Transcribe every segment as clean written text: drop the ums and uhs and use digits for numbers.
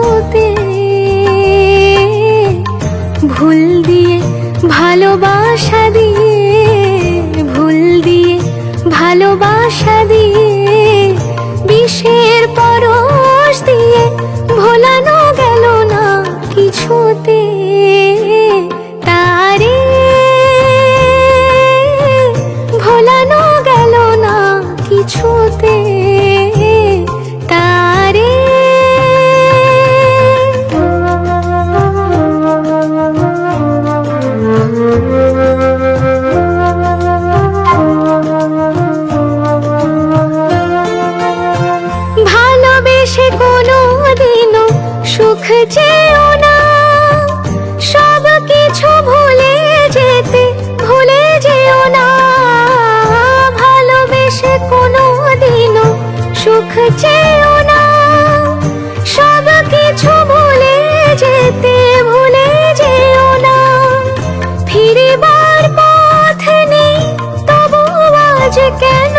কিছুতে। ভুল দিয়ে ভালোবাসা দিয়ে, ভুল দিয়ে ভালোবাসা দিয়ে, বিষের পরশ দিয়ে ভোলানো গেল না কিছুতে। তারে ভোলানো গেল না কিছুতে, তারে। ভালোবেসে কোনো দিনও সুখ চেয়েও না, সব কিছু ভুলে যেতে ভুলে যেও না। ভালোবেসে কোনো দিনও সুখ চেয়েও না, সব কিছু ভুলে যেতে ভুলে যেও না। ফিরিবার পথ নেই তবু আজ কেন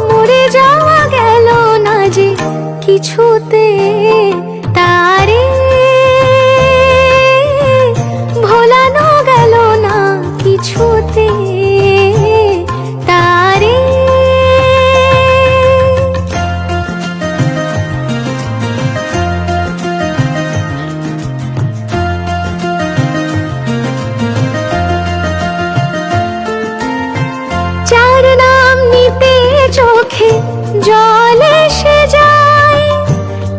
মরে যাওয়া গেল না যে কিছুতে। তারে ভোলানো গেল না কিছুতে, তারে। যার নাম নিতে চোখে জল এসে যায়,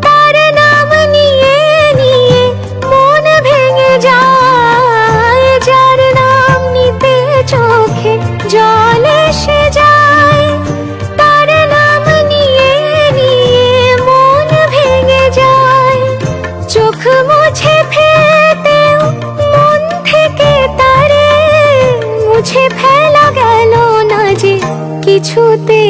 তার নাম নিয়ে নিয়ে মন ভেঙে যায়। যার নাম নিতে চোখে জল এসে যায়, তার নাম নিয়ে নিয়ে মন ভেঙে যায়। চোখ মুছে ফেলতেও মন থেকে তারে মুছে ফেলা গেল না যে কিছুতে।